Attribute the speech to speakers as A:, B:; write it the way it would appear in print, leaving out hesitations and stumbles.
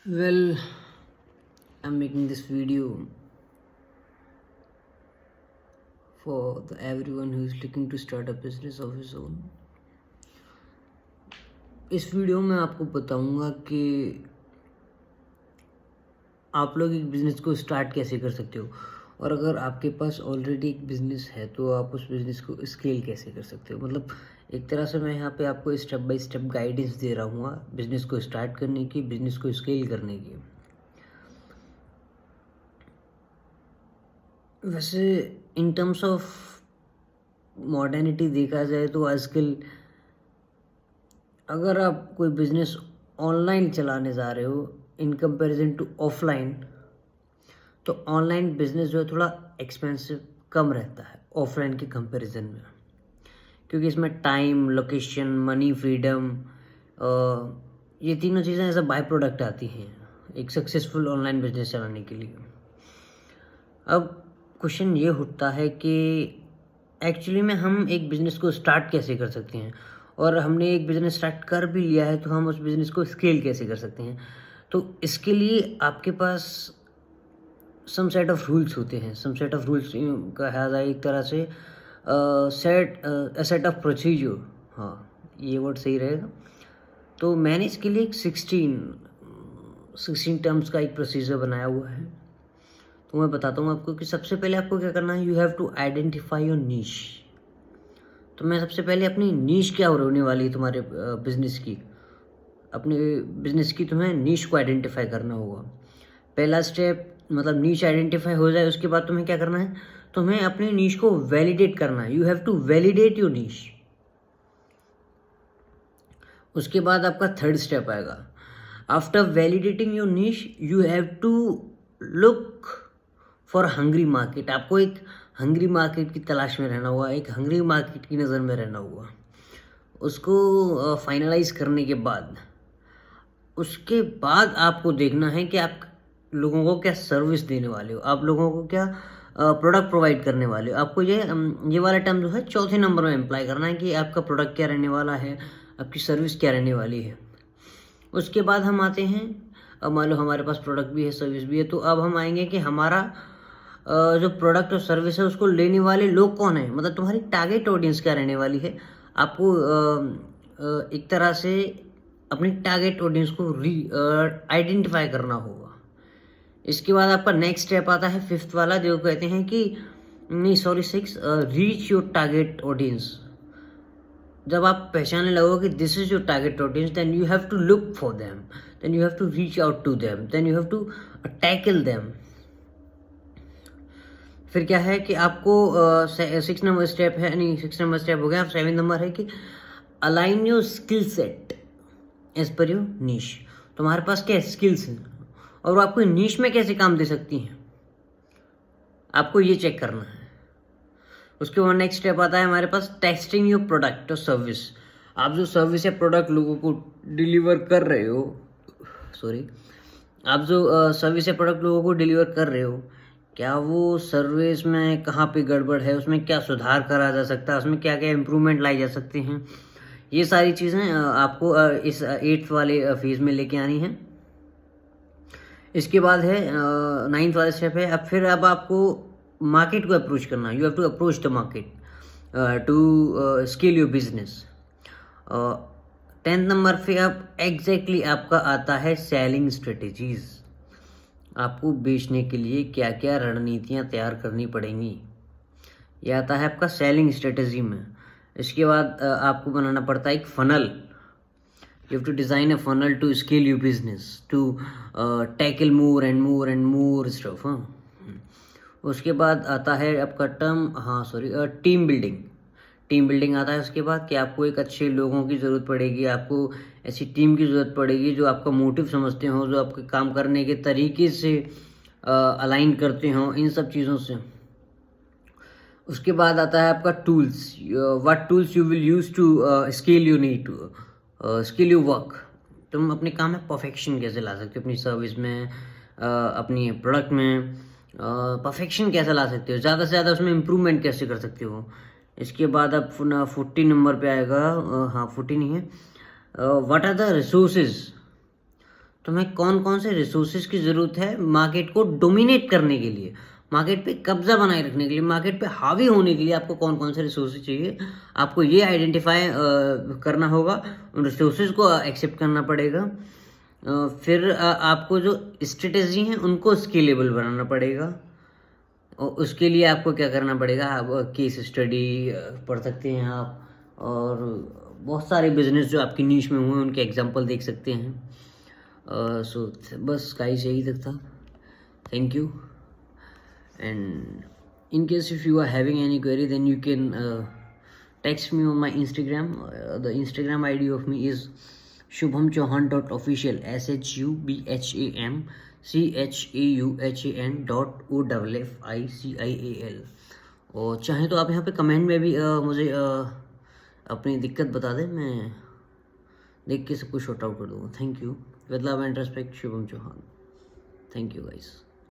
A: Well, I'm making this video for everyone who is looking to start a business of his own. इस video में आपको बताऊंगा कि आप लोग एक बिज़नेस को स्टार्ट कैसे कर सकते हो, और अगर आपके पास ऑलरेडी एक बिज़नेस है तो आप उस बिज़नेस को स्केल कैसे कर सकते हो। मतलब एक तरह से मैं यहाँ पे आपको स्टेप बाय स्टेप गाइडेंस दे रहा हूँ बिज़नेस को स्टार्ट करने की, बिज़नेस को स्केल करने की। वैसे इन टर्म्स ऑफ मॉडर्निटी देखा जाए तो आजकल अगर आप कोई बिज़नेस ऑनलाइन चलाने जा रहे हो इन कंपैरिजन टू ऑफलाइन, तो ऑनलाइन बिज़नेस जो है थोड़ा एक्सपेंसिव कम रहता है ऑफलाइन के कंपैरिजन में, क्योंकि इसमें टाइम, लोकेशन, मनी, फ्रीडम, ये तीनों चीज़ें ऐसा बाय प्रोडक्ट आती हैं एक सक्सेसफुल ऑनलाइन बिजनेस चलाने के लिए। अब क्वेश्चन ये उठता है कि एक्चुअली में हम एक बिज़नेस को स्टार्ट कैसे कर सकते हैं, और हमने एक बिज़नेस स्टार्ट कर भी लिया है तो हम उस बिज़नेस को स्केल कैसे कर सकते हैं। तो इसके लिए आपके पास सम सेट ऑफ रूल्स होते हैं। सम सेट ऑफ रूल्स कहा जाए एक तरह से सेट ऑफ प्रोसीजर, हाँ ये वर्ड सही रहेगा। तो मैंने इसके लिए एक 16 टर्म्स का एक प्रोसीजर बनाया हुआ है। तो मैं बताता हूँ आपको कि सबसे पहले आपको क्या करना है। You have to identify your niche. तो मैं सबसे पहले अपनी नीश क्या होने वाली है तुम्हारे बिजनेस की, अपने बिजनेस की तुम्हें नीश को आइडेंटिफाई करना होगा। पहला स्टेप मतलब नीश आइडेंटिफाई हो जाए, उसके बाद तुम्हें क्या करना है, तुम्हें अपनी नीश को वैलिडेट करना है। You have to validate your niche. उसके बाद आपका थर्ड स्टेप आएगा। After validating your niche you have to look for hungry market. आपको एक हंग्री मार्केट की तलाश में रहना होगा, एक हंग्री मार्केट की नज़र में रहना होगा। उसको फाइनलाइज करने के बाद उसके बाद आपको देखना है कि आप लोगों को क्या सर्विस देने वाले हो, आप लोगों को क्या प्रोडक्ट प्रोवाइड करने वाले हो। आपको ये वाला टर्म जो है चौथे नंबर में अप्लाई करना है कि आपका प्रोडक्ट क्या रहने वाला है, आपकी सर्विस क्या रहने वाली है। उसके बाद हम आते हैं, अब मान लो हमारे पास प्रोडक्ट भी है, सर्विस भी है, तो अब हम आएंगे कि हमारा जो प्रोडक्ट और सर्विस है उसको लेने वाले लोग कौन है, मतलब तुम्हारी टारगेट ऑडियंस क्या रहने वाली है। आपको एक तरह से अपनी टारगेट ऑडियंस को आइडेंटिफाई करना होगा। इसके बाद आपका नेक्स्ट स्टेप आता है फिफ्थ वाला, जो कहते हैं कि नहीं sorry 6, reach your target audience. जब आप पहचानने लगोगे कि this is your target audience, then you have to look for them, then you have to reach out to them, then you have to tackle them. फिर क्या है कि आपको 6 नंबर स्टेप है, नहीं 6 नंबर स्टेप हो गया। 7 नंबर है कि align your skill set as per your niche. तुम्हारे पास क्या स्किल्स हैं और वो आपको नीश में कैसे काम दे सकती हैं, आपको ये चेक करना है। उसके बाद नेक्स्ट स्टेप आता है हमारे पास टेस्टिंग योर प्रोडक्ट और सर्विस। आप जो सर्विस या प्रोडक्ट लोगों को डिलीवर कर रहे हो, आप जो सर्विस या प्रोडक्ट लोगों को डिलीवर कर रहे हो, क्या वो सर्विस में कहाँ पे गड़बड़ है, उसमें क्या सुधार करा जा सकता है, उसमें क्या क्या इम्प्रूवमेंट लाई जा सकती हैं। ये सारी चीज़ें आपको इस 8th वाले फेज़ में लेके आनी है। इसके बाद है 9th वाला स्टेप है, अब आपको मार्केट को अप्रोच करना। You have to approach the market to scale your business. 10th number पे अब एग्जैक्टली आपका आता है सेलिंग स्ट्रेटेजीज। आपको बेचने के लिए क्या क्या रणनीतियाँ तैयार करनी पड़ेंगी, यह आता है आपका सेलिंग स्ट्रेटेजी में। इसके बाद आपको बनाना पड़ता है एक funnel. You have to design a funnel to scale your business, to tackle more and more and more stuff, हाँ। उसके बाद आता है आपका टीम बिल्डिंग। टीम बिल्डिंग आता है उसके बाद कि आपको एक अच्छे लोगों की ज़रूरत पड़ेगी, आपको ऐसी टीम की ज़रूरत पड़ेगी जो आपका मोटिव समझते हो, जो आपके काम करने के तरीके से अलाइन करते हो इन सब चीज़ों से। उसके बाद आता है आपका tools. What tools you will use to scale you need to skill you work. तुम अपने काम में परफेक्शन कैसे ला सकते हो, अपनी सर्विस में, अपनी प्रोडक्ट में परफेक्शन कैसे ला सकते हो, ज़्यादा से ज़्यादा उसमें इम्प्रूवमेंट कैसे कर सकते हो। इसके बाद अब 40 नंबर पे आएगा, 40 नहीं है, व्हाट आर द रिसोर्सेज। तुम्हें कौन कौन से रिसोर्सेज की ज़रूरत है मार्केट को डोमिनेट करने के लिए, मार्केट पे कब्जा बनाए रखने के लिए, मार्केट पे हावी होने के लिए आपको कौन कौन से रिसोर्सेज चाहिए, आपको ये आइडेंटिफाई करना होगा, उन रिसोर्सेज को एक्सेप्ट करना पड़ेगा। फिर आपको जो स्ट्रेटेजी हैं उनको स्केलेबल बनाना पड़ेगा, और उसके लिए आपको क्या करना पड़ेगा, आप केस स्टडी पढ़ सकते हैं आप, और बहुत सारे बिजनेस जो आपकी नीश में हुए हैं उनके एग्जांपल देख सकते हैं। सो बस गाइस यही तक था। Thank you, and in case if you are having any query then you can text me on my Instagram. The Instagram ID of me is shubhamchauhan.official, shubhamchauhan.official। और चाहे तो आप यहाँ पे कमेंट में भी मुझे अपनी दिक्कत बता दें, मैं देख के सब कुछ शॉर्ट आउट कर दूँगा। Thank you, with love and respect, Shubham Chauhan. Thank you guys.